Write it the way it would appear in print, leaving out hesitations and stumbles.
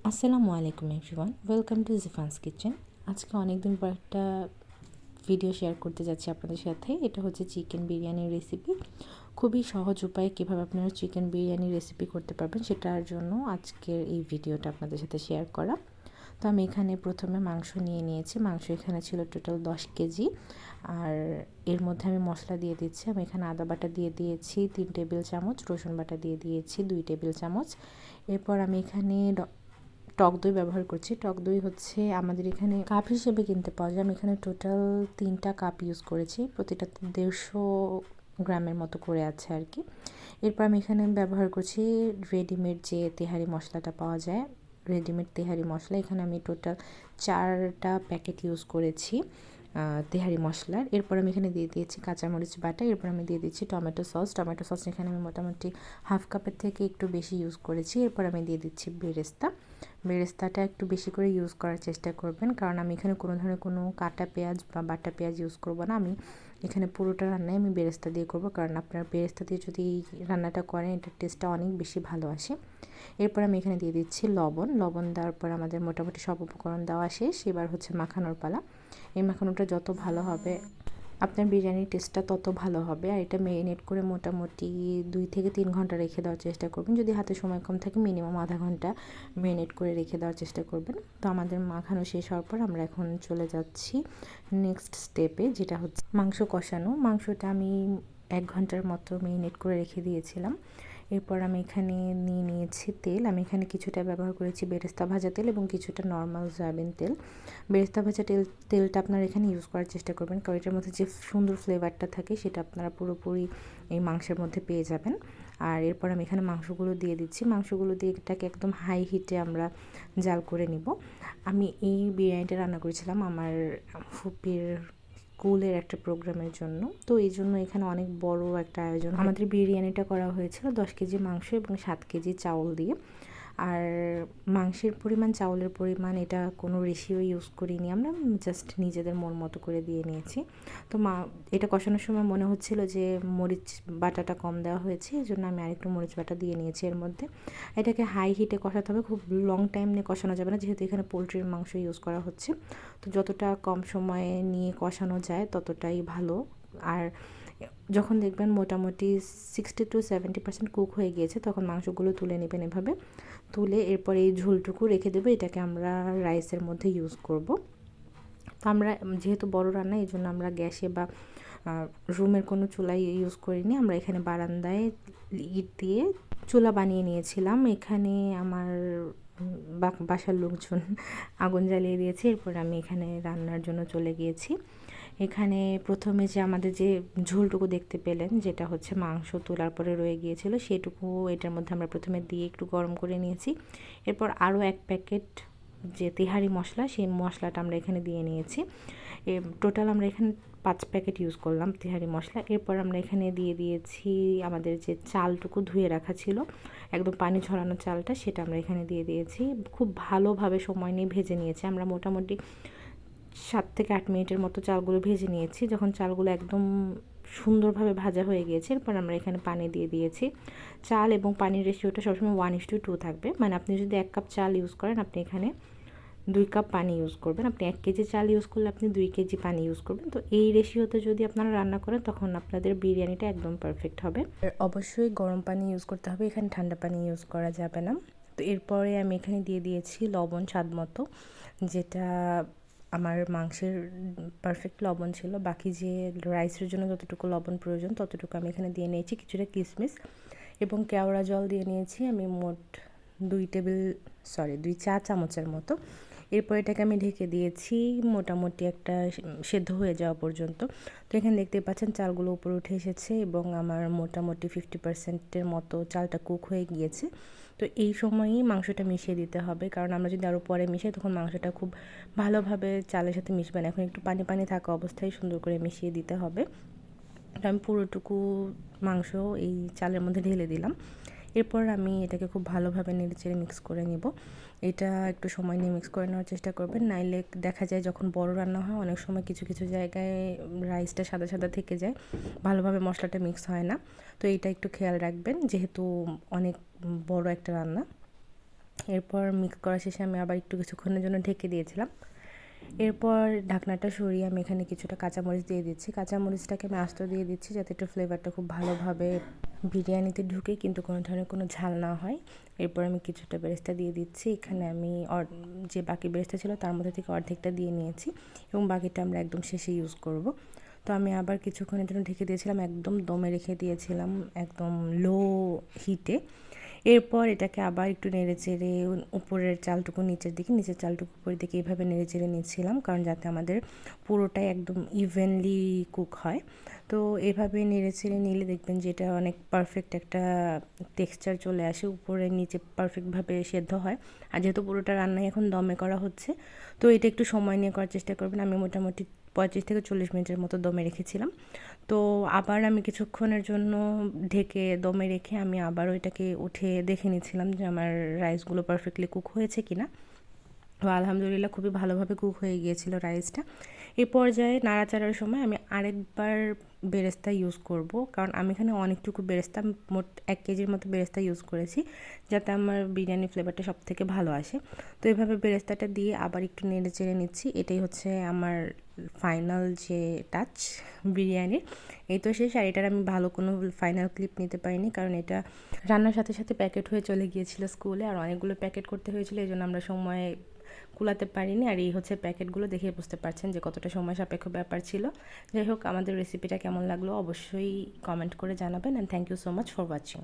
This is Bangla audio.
আসসালামু আলাইকুম এভরিওয়ান, ওয়েলকাম টু জিফানস কিচেন। আজকে অনেক দিন পর একটা ভিডিও শেয়ার করতে যাচ্ছি আপনাদের সাথে। এটা হচ্ছে চিকেন বিরিয়ানির রেসিপি। খুবই সহজ উপায়ে কীভাবে আপনারা চিকেন বিরিয়ানি রেসিপি করতে পারবেন সেটার জন্য আজকের এই ভিডিওটা আপনাদের সাথে শেয়ার করা। তো আমি এখানে প্রথমে মাংস নিয়ে নিয়েছি। মাংস এখানে ছিল টোটাল 10 কেজি। আর এর মধ্যে আমি মশলা দিয়ে দিচ্ছি। আমি এখানে আদা বাটা দিয়ে দিয়েছি 3 টেবিল চামচ, রসুন বাটা দিয়ে দিয়েছি 2 টেবিল চামচ। এরপর আমি এখানে টক দই ব্যবহার করছি। টক দই হচ্ছে আমাদের এখানে কাপ হিসেবে কিনতে পাওয়া যায়। আমি এখানে টোটাল 3টা কাপ ইউজ করেছি, প্রতিটাতে 150 গ্রামের মতো করে আছে আর কি। এরপর আমি এখানে ব্যবহার করছি রেডিমেড যে তেহারি মশলাটা পাওয়া যায়, রেডিমেড তেহারি মশলা। এখানে আমি টোটাল 4টা প্যাকেট ইউজ করেছি তেহারি মশলার। এরপর আমি এখানে দিয়ে দিয়েছি কাঁচামরিচ বাটা। এরপর আমি দিয়ে দিচ্ছি টমেটো সস। টমেটো সস এখানে আমি মোটামুটি হাফ কাপের থেকে একটু বেশি ইউজ করেছি। এরপর আমি দিয়ে দিচ্ছি বেরেস্তা। বেরেস্তাটা একটু বেশি করে ইউজ করার চেষ্টা করবেন, কারণ আমি এখানে কোনো ধরনের কোনো কাটা পেঁয়াজ বা বাটা পেঁয়াজ ইউজ করব না। আমি এখানে পুরোটা রান্নায় আমি বেরেস্তা দিয়ে করব, কারণ আপনার বেরেস্তা দিয়ে যদি রান্নাটা করেন এটার টেস্টটা অনেক বেশি ভালো আসে। এরপর আমি এখানে দিয়ে দিচ্ছি লবণ। লবণ দেওয়ার পর আমাদের মোটামুটি সব উপকরণ দেওয়া শেষ। এবার হচ্ছে মাখানোর পালা। এই মাখানোটা যত ভালো হবে আপনার বিরিয়ানির টেস্টটা তত ভালো হবে। আর এটা ম্যারিনেট করে মোটামুটি 2 থেকে 3 ঘন্টা রেখে দেওয়ার চেষ্টা করবেন। যদি হাতে সময় কম থাকে মিনিমাম আধা ঘন্টা ম্যারিনেট করে রেখে দেওয়ার চেষ্টা করবেন। তো আমাদের মাখানো শেষ হওয়ার পর আমরা এখন চলে যাচ্ছি নেক্সট স্টেপে, যেটা হচ্ছে মাংস কষানো। মাংসটা আমি 1 ঘন্টার মতো ম্যারিনেট করে রেখে দিয়েছিলাম। এরপর আমি এখানে নিয়ে নিয়েছি তেল। আমি এখানে কিছুটা ব্যবহার করেছি বেরেস্তা ভাজা তেল এবং কিছুটা নর্মাল সয়াবিন তেল। বেরেস্তা ভাজা তেলটা আপনারা এখানে ইউজ করার চেষ্টা করবেন, কারণ এটার মধ্যে যে সুন্দর ফ্লেভারটা থাকে সেটা আপনারা পুরোপুরি এই মাংসের মধ্যে পেয়ে যাবেন। আর এরপর আমি এখানে মাংসগুলো দিয়ে দিচ্ছি। মাংসগুলো দিয়ে এটাকে একদম হাই হিটে আমরা জাল করে নিব। আমি এই বিরিয়ানিটা রান্না করেছিলাম আমার ফুপির স্কুলের একটা প্রোগ্রামের জন্য। তো এই জন্য এখানে অনেক বড় একটা আয়োজন। আমাদের বিরিয়ানিটা করা হয়েছিল 10 কেজি মাংস এবং 7 কেজি চাউল দিয়ে। আর মাংসের পরিমাণ, চাউলের পরিমাণ এটা কোনো রেশিও ইউজ করিনি আমরা, জাস্ট নিজেদের মন মতো করে দিয়ে নিয়েছি। তো এটা কষানোর সময় মনে হচ্ছিল যে মরিচ বাটাটা কম দেওয়া হয়েছে, এই জন্য আমি আরেকটু মরিচ বাটা দিয়ে নিয়েছি এর মধ্যে। এটাকে হাই হিটে কষাতে হবে, খুব লং টাইম নিয়ে কষানো যাবে না, যেহেতু এখানে পোলট্রির মাংস ইউজ করা হচ্ছে। তো যতটা কম সময়ে নিয়ে কষানো যায় ততটাই ভালো। আর যখন দেখবেন মোটামুটি 60-70% কুক হয়ে গিয়েছে তখন মাংসগুলো তুলে নেবেন এভাবে। তুলে এরপর এই ঝোলটুকু রেখে দেবো, এটাকে আমরা রাইসের মধ্যে ইউজ করব। তো আমরা যেহেতু বড় রান্না এই জন্য আমরা গ্যাসে বা রুমের কোনো চুলাই ইউজ করিনি। আমরা এখানে বারান্দায় ইট দিয়ে চুলা বানিয়ে নিয়েছিলাম। এখানে আমার বাসার লোকজন আগুন জ্বালিয়ে দিয়েছে। এরপর আমি এখানে রান্নার জন্য চলে গিয়েছি। এখানে প্রথমে যে আমাদের যে ঝোলটুকু দেখতে পেলেন, যেটা হচ্ছে মাংস তোলার পরে রয়ে গিয়েছিল, সেটুকু এটার মধ্যে আমরা প্রথমে দিয়ে একটু গরম করে নিয়েছি। এরপর আরও 1 প্যাকেট যে তেহারি মশলা, সেই মশলাটা আমরা এখানে দিয়ে নিয়েছি। টোটাল আমরা এখানে 5 প্যাকেট ইউজ করলাম তেহারি মশলা। এরপর আমরা এখানে দিয়ে দিয়েছি আমাদের যে চালটুকু ধুয়ে রাখা ছিল, একদম পানি ঝরানো চালটা, সেটা আমরা এখানে দিয়ে দিয়েছি। খুব ভালোভাবে সময় নিয়ে ভেজে নিয়েছি আমরা, মোটামুটি 7 থেকে 8 মিনিটের মতো চালগুলো ভেজে নিয়েছি। যখন চালগুলো একদম সুন্দরভাবে ভাজা হয়ে গিয়েছে এরপর আমরা এখানে পানি দিয়ে দিয়েছি। চাল এবং পানির রেশিওটা সবসময় 1:2 থাকবে, মানে আপনি যদি 1 কাপ চাল ইউজ করেন আপনি এখানে 2 কাপ পানি ইউজ করবেন। আপনি 1 কেজি চাল ইউজ করলে আপনি 2 কেজি পানি ইউজ করবেন। তো এই রেশিওতে যদি আপনারা রান্না করেন তখন আপনাদের বিরিয়ানিটা একদম পারফেক্ট হবে। অবশ্যই গরম পানি ইউজ করতে হবে, এখানে ঠান্ডা পানি ইউজ করা যাবে না। তো এরপরে আমি এখানে দিয়ে দিয়েছি লবণ স্বাদ মতো, যেটা আমার মাংসের পারফেক্ট লবণ ছিল। বাকি যে রাইসের জন্য যতটুকু লবণ প্রয়োজন ততটুকু আমি এখানে দিয়ে নিয়েছি। কিছুটা কিশমিশ এবং কেওড়া জল দিয়ে নিয়েছি আমি মোট 2 চা চামচের মতো। এরপর এটাকে আমি ঢেকে দিয়েছি মোটামুটি একটা সেদ্ধ হয়ে যাওয়া পর্যন্ত। তো এখানে দেখতে পাচ্ছেন চালগুলো উপরে উঠে এসেছে এবং আমার মোটামুটি 50%-এর মতো চালটা কুক হয়ে গিয়েছে। তো এই সময়ই মাংসটা মিশিয়ে দিতে হবে, কারণ আমরা যদি আরও পরে মিশাই তখন মাংসটা খুব ভালোভাবে চালের সাথে মিশবে না। এখন একটু পানি পানি থাকা অবস্থায় সুন্দর করে মিশিয়ে দিতে হবে। তো আমি পুরোটুকু মাংস এই চালের মধ্যে ঢেলে দিলাম। এরপর আমি এটাকে খুব ভালোভাবে নেড়েচেড়ে মিক্স করে নিব। এটা একটু সময় নিয়ে মিক্স করে নেওয়ার চেষ্টা করবেন, নাইলে দেখা যায় যখন বড় রান্না হয় অনেক সময় কিছু কিছু জায়গায় রাইসটা সাদা সাদা থেকে যায়, ভালোভাবে মশলাটা মিক্স হয় না। তো এইটা একটু খেয়াল রাখবেন, যেহেতু অনেক বড় একটা রান্না। এরপর মিক্স করা শেষে আমি আবার একটু কিছুক্ষণের জন্য ঢেকে দিয়েছিলাম। এরপর ঢাকনাটা সরিয়ে আমি এখানে কিছুটা কাঁচামরিচ দিয়ে দিচ্ছি। কাঁচামরিচটাকে আমি আস্ত দিয়ে দিচ্ছি যাতে একটু ফ্লেভারটা খুব ভালোভাবে বিরিয়ানিতে ঢুকে, কিন্তু কোনো ধরনের কোনো ঝাল না হয়। এরপর আমি কিছুটা বেরেস্তা দিয়ে দিচ্ছি। এখানে আমি যে বাকি বেরেস্তা ছিল তার মধ্যে থেকে অর্ধেকটা দিয়ে নিয়েছি এবং বাকিটা আমরা একদম শেষে ইউজ করব। তো আমি আবার কিছুক্ষণের জন্য ঢেকে দিয়েছিলাম, একদম দমে রেখে দিয়েছিলাম একদম লো হিটে। এরপর এটাকে আবার একটু নেড়েচেড়ে উপরের চালটুকু নিচের দিকে, নিচের চালটুকু উপরের দিকে এইভাবে নেড়েচেড়ে নিচ্ছিলাম, কারণ যাতে আমাদের পুরোটাই একদম ইভেনলি কুক হয়। তো এভাবে নেড়েচেড়ে নিলে দেখবেন যে এটা অনেক পারফেক্ট একটা টেক্সচার চলে আসে, উপরে নিচে পারফেক্টভাবে সেদ্ধ হয়। আর যেহেতু পুরোটা রান্নাই এখন দমে করা হচ্ছে, তো এটা একটু সময় নিয়ে করার চেষ্টা করবেন। আমি মোটামুটি 35 থেকে 40 মিনিটের মতো দমে রেখেছিলাম। তো আবার আমি কিছুক্ষণের জন্য ঢেকে দমে রেখে আমি আবার ওইটাকে উঠে দেখে নিচ্ছিলাম যে আমার রাইসগুলো পারফেক্টলি কুক হয়েছে কিনা। তো আলহামদুলিল্লাহ খুবই ভালোভাবে কুক হয়ে গিয়েছিল রাইসটা। এই পর্যায়ে নাড়াচাড়ার সময় আমি আরেকবার বেরেস্তা ইউজ করব, কারণ আমি এখানে অনেকটুকু বেরেস্তা, মোট 1 কেজির মতো বেরেস্তা ইউজ করেছি, যাতে আমার বিরিয়ানি ফ্লেভারটা সব থেকে ভালো আসে। তো এইভাবে বেরেস্তাটা দিয়ে আবার একটু নেড়ে চেড়ে নিচ্ছি। এটাই হচ্ছে আমার ফাইনাল যে টাচ বিরিয়ানির। এই তো শেষ। আর এটার আমি ভালো কোনো ফাইনাল ক্লিপ নিতে পারিনি, কারণ এটা রান্নার সাথে সাথে প্যাকেট হয়ে চলে গিয়েছিল স্কুলে, আর অনেকগুলো প্যাকেট করতে হয়েছিল, এই জন্য আমরা সময় কুলাতে পারিনি। আর এই হচ্ছে প্যাকেটগুলো দেখে বুঝতে পারছেন যে কতটা সময় সাপেক্ষ ব্যাপার ছিল। যাই হোক, আমাদের রেসিপিটা কেমন লাগলো অবশ্যই কমেন্ট করে জানাবেন। And thank you so much for watching.